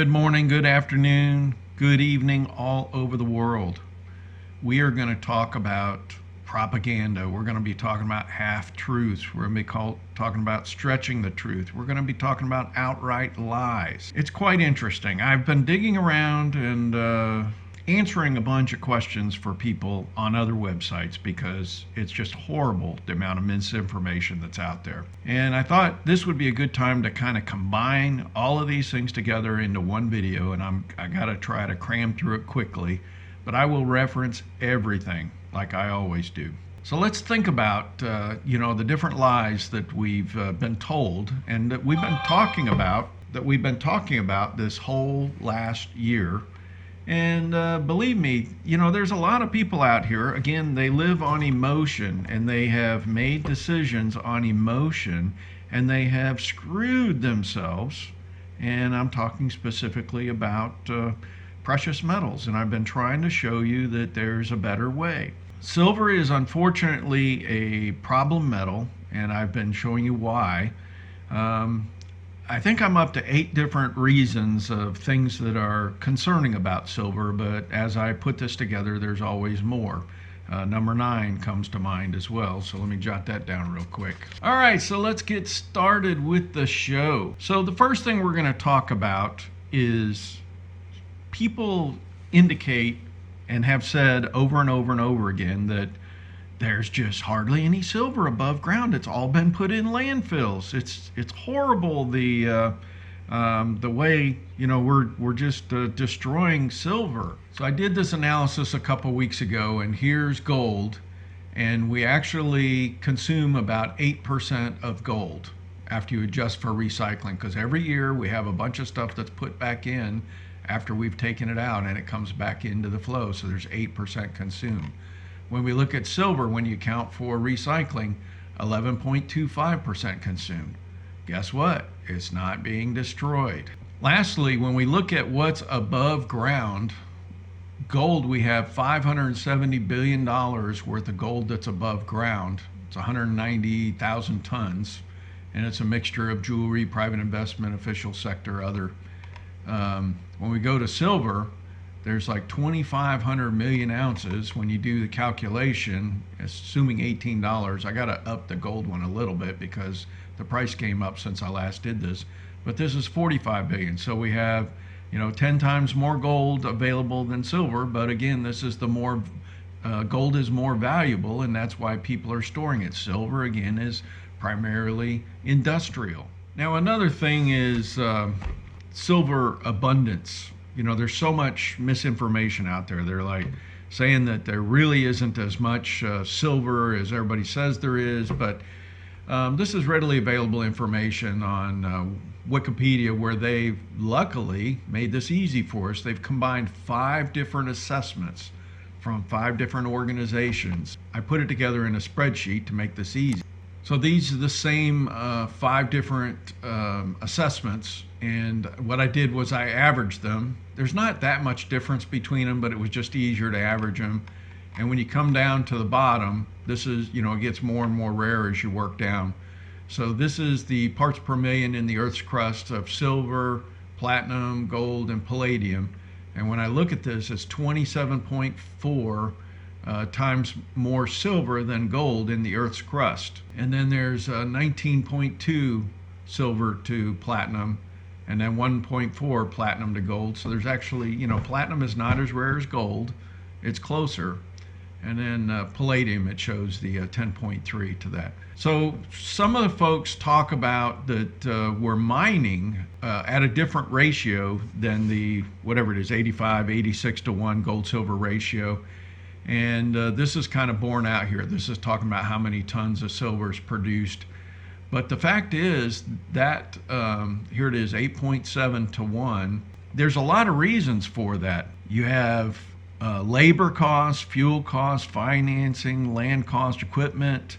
Good morning, good afternoon, good evening, all over the world. We are going to talk about propaganda. We're going to be talking about half truths. We're going to be talking about stretching the truth. We're going to be talking about outright lies. It's quite interesting. I've been digging around and answering a bunch of questions for people on other websites because it's just horrible the amount of misinformation that's out there. And I thought this would be a good time to kind of combine all of these things together into one video, and I got to try to cram through it quickly, but I will reference everything like I always do. So let's think about the different lies that we've been told and that we've been talking about this whole last year. And believe me, there's a lot of people out here, again, they live on emotion and they have made decisions on emotion and they have screwed themselves. And I'm talking specifically about precious metals. And I've been trying to show you that there's a better way. Silver is unfortunately a problem metal, and I've been showing you why. I think I'm up to 8 different reasons of things that are concerning about silver, but as I put this together, there's always more. Number 9 comes to mind as well, so let me jot that down real quick. All right, so let's get started with the show. So the first thing we're going to talk about is people indicate and have said over and over and over again that there's just hardly any silver above ground. It's all been put in landfills. It's horrible the way we're just destroying silver. So I did this analysis a couple weeks ago, and here's gold, and we actually consume about 8% of gold after you adjust for recycling, because every year we have a bunch of stuff that's put back in after we've taken it out, and it comes back into the flow. So there's 8% consumed. When we look at silver, when you count for recycling, 11.25% consumed. Guess what? It's not being destroyed. Lastly, when we look at what's above ground, gold, we have $570 billion worth of gold that's above ground. It's 190,000 tons, and it's a mixture of jewelry, private investment, official sector, other. When we go to silver, there's like 2,500 million ounces. When you do the calculation, assuming $18, I got to up the gold one a little bit because the price came up since I last did this, but this is 45 billion. So we have 10 times more gold available than silver, but again, this is the more gold is more valuable, and that's why people are storing it. Silver, again, is primarily industrial. Now another thing is silver abundance. There's so much misinformation out there. They're like saying that there really isn't as much silver as everybody says there is, but this is readily available information on Wikipedia, where they've luckily made this easy for us. They've combined 5 different assessments from 5 different organizations. I put it together in a spreadsheet to make this easy. So these are the same 5 different assessments, and what I did was I averaged them. There's not that much difference between them, but it was just easier to average them. And when you come down to the bottom, this is, it gets more and more rare as you work down. So this is the parts per million in the Earth's crust of silver, platinum, gold, and palladium. And when I look at this, it's 27.4 times more silver than gold in the Earth's crust. And then there's 19.2 silver to platinum, and then 1.4 platinum to gold. So there's actually, platinum is not as rare as gold. It's closer. And then palladium, it shows the 10.3 to that. So some of the folks talk about that we're mining at a different ratio than the, whatever it is, 85, 86 to 1 gold silver ratio. And this is kind of borne out here. This is talking about how many tons of silver is produced. But the fact is that, here it is, 8.7 to 1. There's a lot of reasons for that. You have labor costs, fuel costs, financing, land cost, equipment,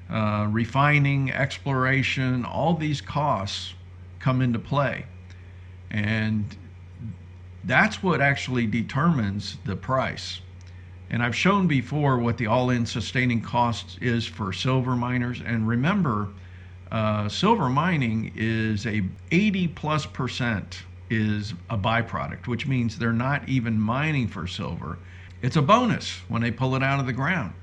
refining, exploration. All these costs come into play. And that's what actually determines the price. And I've shown before what the all-in sustaining cost is for silver miners. And remember, silver mining is a 80+% is a byproduct, which means they're not even mining for silver. It's a bonus when they pull it out of the ground.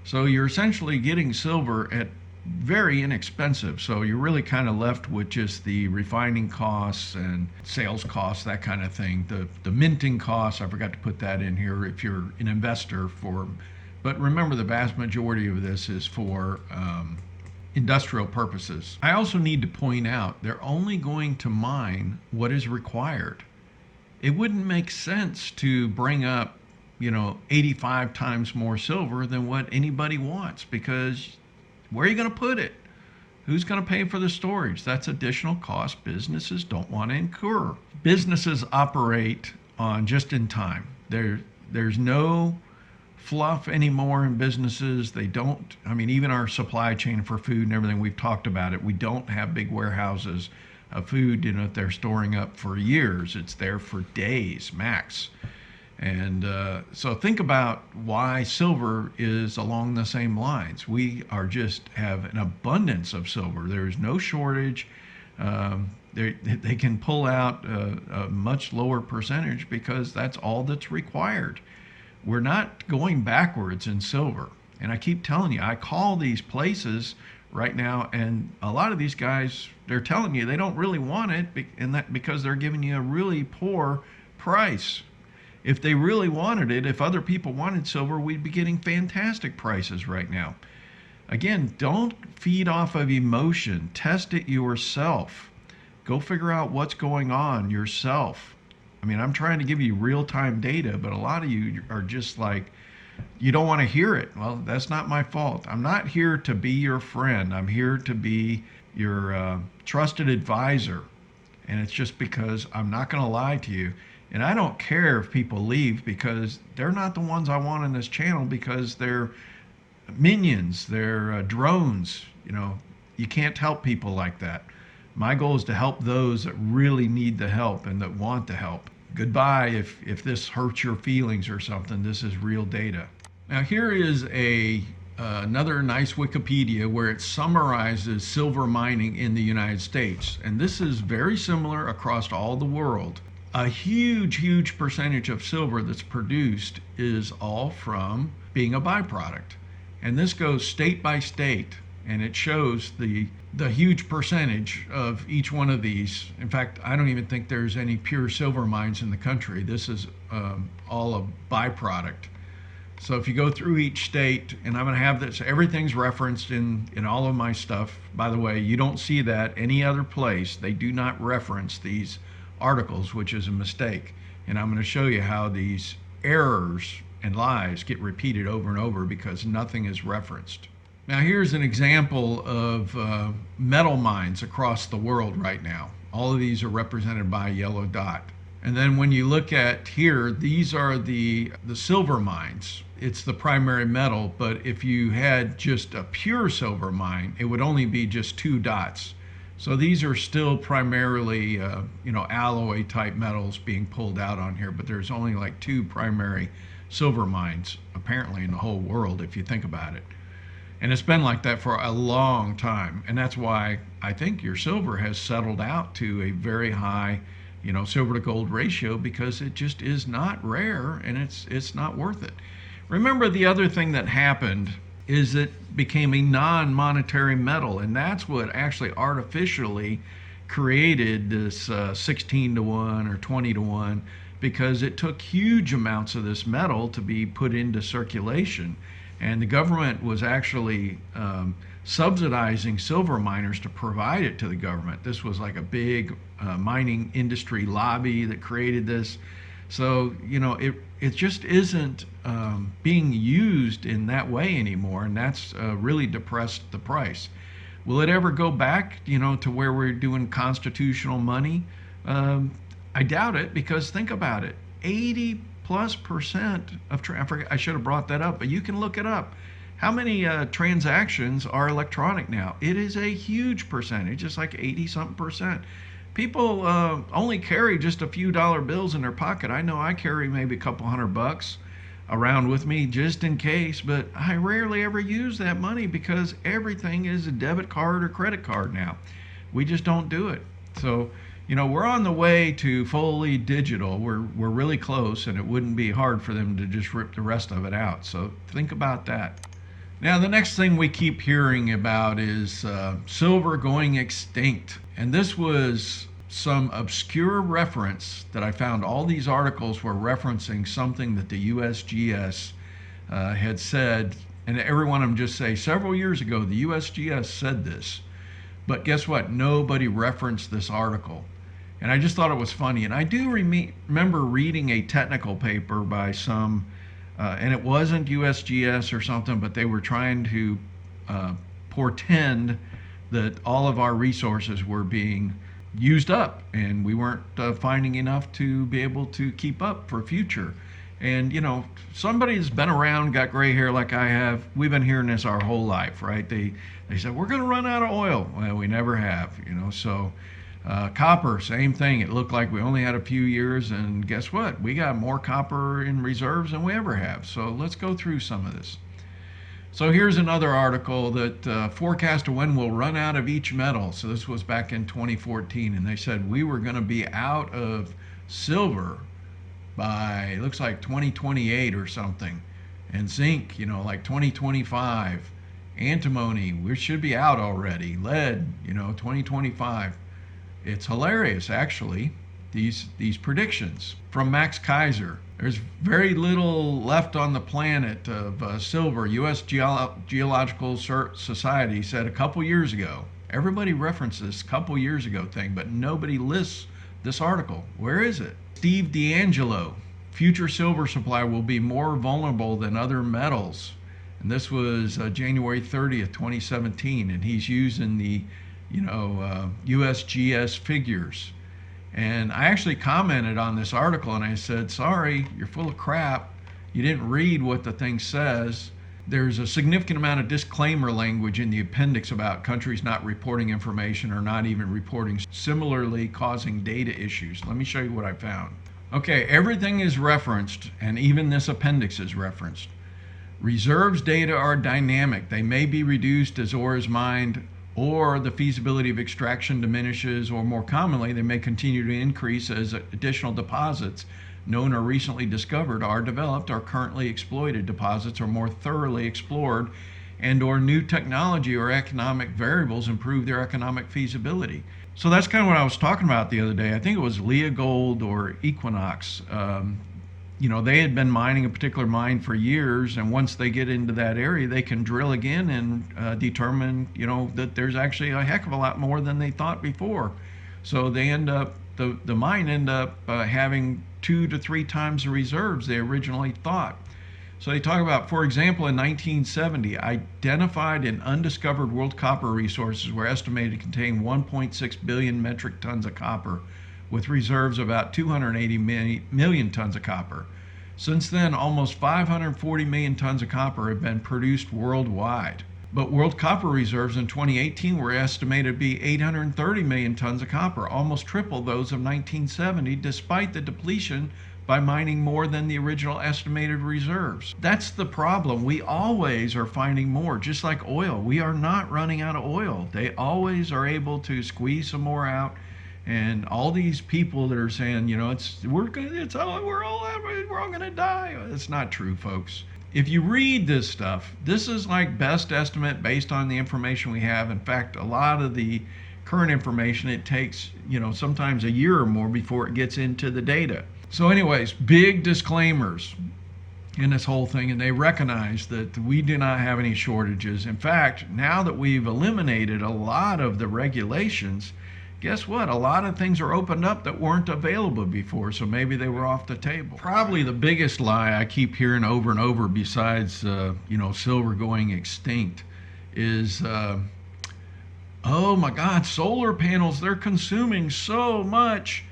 So you're essentially getting silver at very inexpensive. So you're really kind of left with just the refining costs and sales costs, that kind of thing. The minting costs, I forgot to put that in here if you're an investor for, but remember the vast majority of this is for industrial purposes. I also need to point out they're only going to mine what is required. It wouldn't make sense to bring up 85 times more silver than what anybody wants, because where are you going to put it? Who's going to pay for the storage? That's additional cost businesses don't want to incur. Businesses operate on just in time. There's no fluff anymore in businesses. They don't, even our supply chain for food and everything, we've talked about it. We don't have big warehouses of food, that they're storing up for years. It's there for days max. And so think about why silver is along the same lines. We are just have an abundance of silver. There is no shortage. They can pull out a much lower percentage because that's all that's required. We're not going backwards in silver. And I keep telling you, I call these places right now, and a lot of these guys, they're telling you they don't really want it, and that because they're giving you a really poor price. If they really wanted it, if other people wanted silver, we'd be getting fantastic prices right now. Again, don't feed off of emotion. Test it yourself. Go figure out what's going on yourself. I'm trying to give you real-time data, but a lot of you are just like, you don't want to hear it. Well, that's not my fault. I'm not here to be your friend. I'm here to be your trusted advisor. And it's just because I'm not going to lie to you. And I don't care if people leave, because they're not the ones I want on this channel, because they're minions, they're drones. You can't help people like that. My goal is to help those that really need the help and that want the help. Goodbye if this hurts your feelings or something. This is real data. Now here is another nice Wikipedia where it summarizes silver mining in the United States. And this is very similar across all the world. A huge percentage of silver that's produced is all from being a byproduct. And this goes state by state, and it shows the huge percentage of each one of these. In fact, I don't even think there's any pure silver mines in the country. This is all a byproduct. So if you go through each state, and I'm going to have this, everything's referenced in all of my stuff. By the way, you don't see that any other place. They do not reference these articles, which is a mistake. And I'm going to show you how these errors and lies get repeated over and over because nothing is referenced. Now here's an example of metal mines across the world right now. All of these are represented by a yellow dot. And then when you look at here, these are the silver mines. It's the primary metal, but if you had just a pure silver mine, it would only be just 2 dots. So these are still primarily, alloy type metals being pulled out on here, but there's only like 2 primary silver mines apparently in the whole world, if you think about it. And it's been like that for a long time. And that's why I think your silver has settled out to a very high, silver to gold ratio, because it just is not rare and it's not worth it. Remember, the other thing that happened is it became a non-monetary metal, and that's what actually artificially created this 16 to 1 or 20 to 1, because it took huge amounts of this metal to be put into circulation. And the government was actually subsidizing silver miners to provide it to the government. This was like a big mining industry lobby that created this. So, it just isn't being used in that way anymore, and that's really depressed the price. Will it ever go back, to where we're doing constitutional money? I doubt it, because think about it. 80+% of I should have brought that up, but you can look it up. How many transactions are electronic now? It is a huge percentage. It's like 80-something%. People only carry just a few dollar bills in their pocket. I know I carry maybe a couple $100 around with me just in case, but I rarely ever use that money because everything is a debit card or credit card now. We just don't do it. So, We're on the way to fully digital. We're really close, and it wouldn't be hard for them to just rip the rest of it out. So think about that. Now, the next thing we keep hearing about is silver going extinct. And this was some obscure reference that I found. All these articles were referencing something that the USGS had said. And every one of them just say, several years ago, the USGS said this. But guess what? Nobody referenced this article. And I just thought it was funny. And I do remember reading a technical paper by some and it wasn't USGS or something, but they were trying to portend that all of our resources were being used up and we weren't finding enough to be able to keep up for future. And somebody that's been around, got gray hair like I have, we've been hearing this our whole life, right? They said we're going to run out of oil. Well, we never have. So copper, same thing. It looked like we only had a few years, and guess what? We got more copper in reserves than we ever have. So let's go through some of this. So here's another article that forecast when we'll run out of each metal. So this was back in 2014, and they said we were going to be out of silver by, it looks like 2028 or something, and zinc, like 2025. Antimony, we should be out already. Lead, 2025. It's hilarious, actually, these predictions from Max Kaiser. There's very little left on the planet of silver. U.S. Geological Society said a couple years ago. Everybody referenced this couple years ago thing, but nobody lists this article. Where is it? Steve D'Angelo, future silver supply will be more vulnerable than other metals. And this was January 30th, 2017, and he's using the USGS figures. And I actually commented on this article and I said, sorry, you're full of crap. You didn't read what the thing says. There's a significant amount of disclaimer language in the appendix about countries not reporting information or not even reporting, similarly causing data issues. Let me show you what I found. Okay, everything is referenced, and even this appendix is referenced. Reserves data are dynamic. They may be reduced as ore is mined, or the feasibility of extraction diminishes, or more commonly, they may continue to increase as additional deposits known or recently discovered are developed, or currently exploited deposits are more thoroughly explored, and or new technology or economic variables improve their economic feasibility. So that's kind of what I was talking about the other day. I think it was Leagold or Equinox. They had been mining a particular mine for years, and once they get into that area, they can drill again and determine, that there's actually a heck of a lot more than they thought before. So they end up, the mine end up having 2 to 3 times the reserves they originally thought. So they talk about, for example, in 1970, identified and undiscovered world copper resources were estimated to contain 1.6 billion metric tons of copper, with reserves of about 280 million tons of copper. Since then, almost 540 million tons of copper have been produced worldwide. But world copper reserves in 2018 were estimated to be 830 million tons of copper, almost triple those of 1970, despite the depletion by mining more than the original estimated reserves. That's the problem. We always are finding more, just like oil. We are not running out of oil. They always are able to squeeze some more out. And all these people that are saying, we're all gonna die. It's not true, folks. If you read this stuff, this is like best estimate based on the information we have. In fact, a lot of the current information, it takes, sometimes a year or more before it gets into the data. So anyways, big disclaimers in this whole thing, and they recognize that we do not have any shortages. In fact, now that we've eliminated a lot of the regulations, guess what? A lot of things are opened up that weren't available before, so maybe they were off the table. Probably the biggest lie I keep hearing over and over, besides silver going extinct, is oh my God, solar panels, they're consuming so much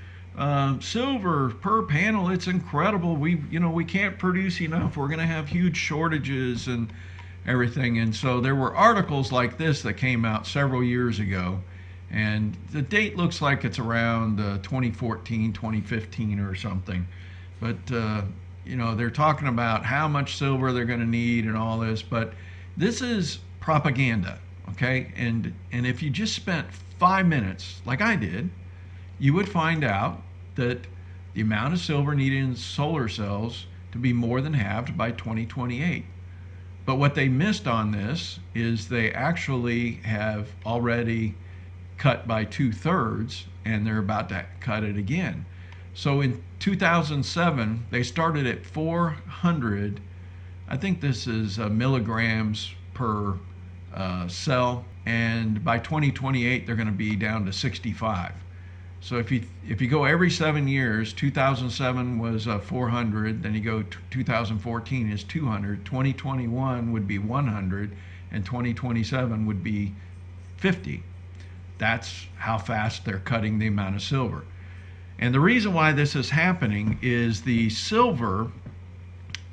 silver per panel. It's incredible. We can't produce enough. We're going to have huge shortages and everything. And so there were articles like this that came out several years ago. And the date looks like it's around 2014, 2015 or something. But, they're talking about how much silver they're going to need and all this. But this is propaganda, okay? And if you just spent 5 minutes, like I did, you would find out that the amount of silver needed in solar cells to be more than halved by 2028. But what they missed on this is they actually have already cut by 2/3, and they're about to cut it again. So in 2007, they started at 400, I think this is milligrams per cell, and by 2028, they're going to be down to 65. So if you go every 7 years, 2007 was 400, then you go 2014 is 200, 2021 would be 100, and 2027 would be 50. That's how fast they're cutting the amount of silver. And the reason why this is happening is the silver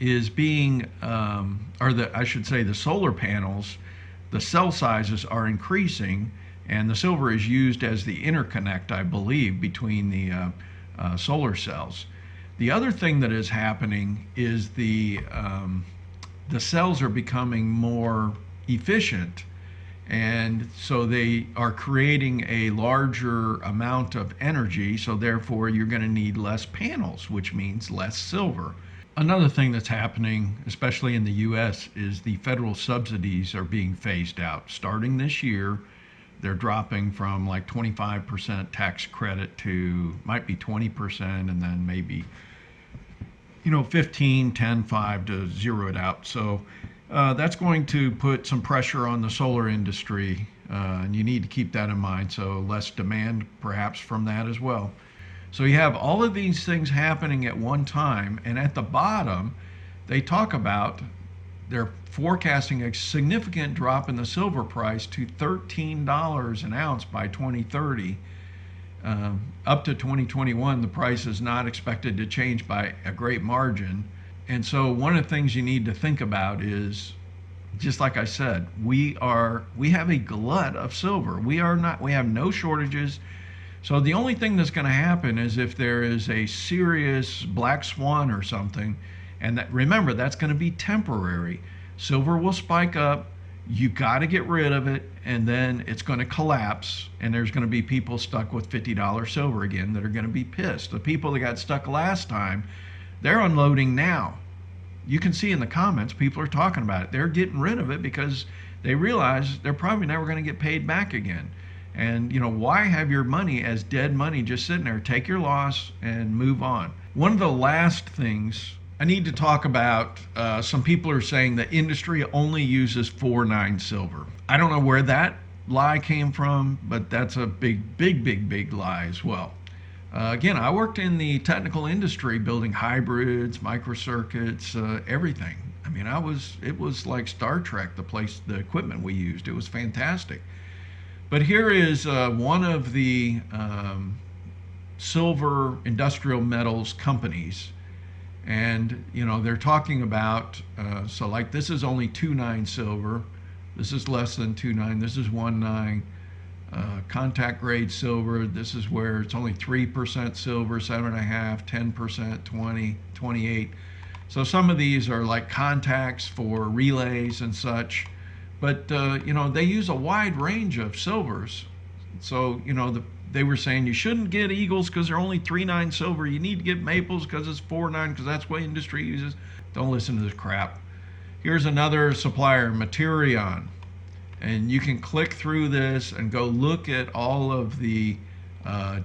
is being, I should say, the solar panels, the cell sizes are increasing, and the silver is used as the interconnect, I believe, between the solar cells. The other thing that is happening is the cells are becoming more efficient, and so they are creating a larger amount of energy, so therefore you're going to need less panels, which means less silver. Another thing that's happening, especially in the US, is the federal subsidies are being phased out. Starting this year, they're dropping from like 25% tax credit to might be 20%, and then maybe 15, 10, 5 to zero it out. So that's going to put some pressure on the solar industry, and you need to keep that in mind. So less demand perhaps from that as well. So you have all of these things happening at one time, and at the bottom, they talk about they're forecasting a significant drop in the silver price to $13 an ounce by 2030. Up to 2021, the price is not expected to change by a great margin. And so one of the things you need to think about is, just like I said, we have a glut of silver. We have no shortages. So the only thing that's going to happen is if there is a serious black swan or something, and remember, that's going to be temporary. Silver will spike up, you got to get rid of it, and then it's going to collapse, and there's going to be people stuck with $50 silver again that are going to be pissed. The people that got stuck last time, they're unloading now. You can see in the comments, people are talking about it. They're getting rid of it because they realize they're probably never going to get paid back again. And why have your money as dead money just sitting there? Take your loss and move on. One of the last things I need to talk about, some people are saying the industry only uses 4-9 silver. I don't know where that lie came from, but that's a big lie as well. Again, I worked in the technical industry building hybrids, microcircuits, everything. I mean, it was like Star Trek, the equipment we used. It was fantastic. But here is one of the silver industrial metals companies, and they're talking about so like this is only 2.9 silver, this is less than 2.9, this is 1.9 contact grade silver. This is where it's only 3% silver, 7.5, 10%, 20, 28. So some of these are like contacts for relays and such. But they use a wide range of silvers. So they were saying you shouldn't get Eagles because they're only 3.9 silver. You need to get Maples because it's 4.9 because that's what industry uses. Don't listen to this crap. Here's another supplier, Materion, and you can click through this and go look at all of the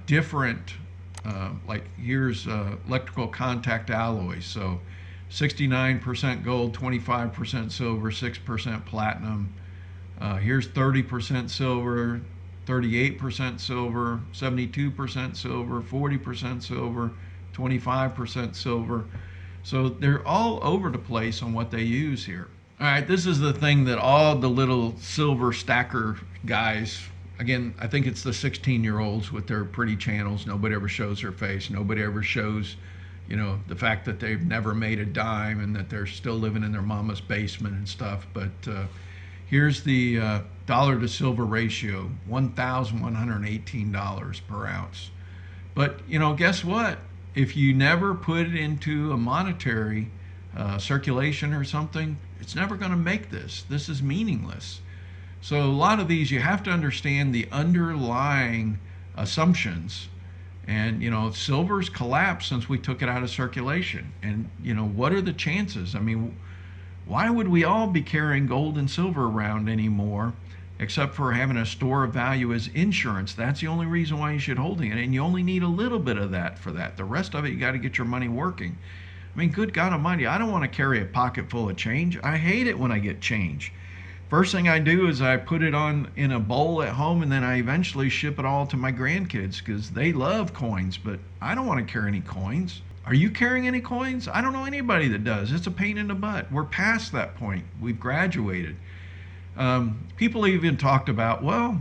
different like here's electrical contact alloys. So 69% gold, 25% silver, 6% platinum. Here's 30% silver, 38% silver, 72% silver, 40% silver, 25% silver. So they're all over the place on what they use here. All right, this is the thing that all the little silver stacker guys, again, I think it's the 16-year-olds with their pretty channels. Nobody ever shows their face. Nobody ever shows the fact that they've never made a dime and that they're still living in their mama's basement and stuff. But here's the dollar to silver ratio, $1,118 per ounce. But guess what? If you never put it into a monetary circulation or something, it's never going to make this. This is meaningless. So a lot of these, you have to understand the underlying assumptions And silver's collapsed since we took it out of circulation. And what are the chances? I mean, why would we all be carrying gold and silver around anymore, except for having a store of value as insurance? That's the only reason why you should hold it. And you only need a little bit of that for that. The rest of it, you got to get your money working. I mean, good God Almighty, I don't want to carry a pocket full of change. I hate it when I get change. First thing I do is I put it on in a bowl at home, and then I eventually ship it all to my grandkids because they love coins, but I don't want to carry any coins. Are you carrying any coins? I don't know anybody that does. It's a pain in the butt. We're past that point. We've graduated. People even talked about, well,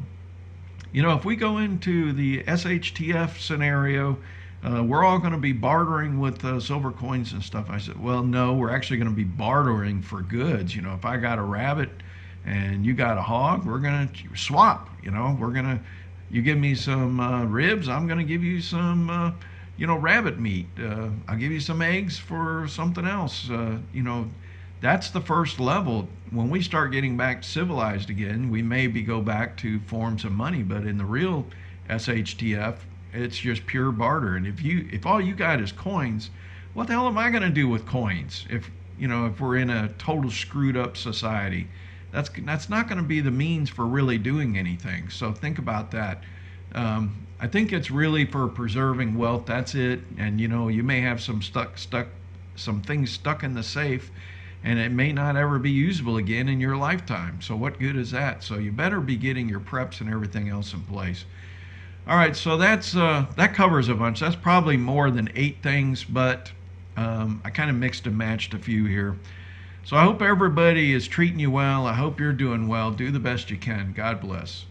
if we go into the SHTF scenario, we're all going to be bartering with silver coins and stuff. I said, well, no, we're actually going to be bartering for goods. If I got a rabbit and you got a hog, we're going to swap. You give me some ribs, I'm going to give you some, rabbit meat. I'll give you some eggs for something else. That's the first level. When we start getting back civilized again, we maybe go back to forms of money, but in the real SHTF, it's just pure barter. And if all you got is coins, what the hell am I going to do with coins? If we're in a total screwed up society, that's not going to be the means for really doing anything. So think about that. I think it's really for preserving wealth. That's it. And you may have some things stuck in the safe, and it may not ever be usable again in your lifetime. So what good is that? So you better be getting your preps and everything else in place. All right, so that covers a bunch. That's probably more than 8 things, but I kind of mixed and matched a few here. So I hope everybody is treating you well. I hope you're doing well. Do the best you can. God bless.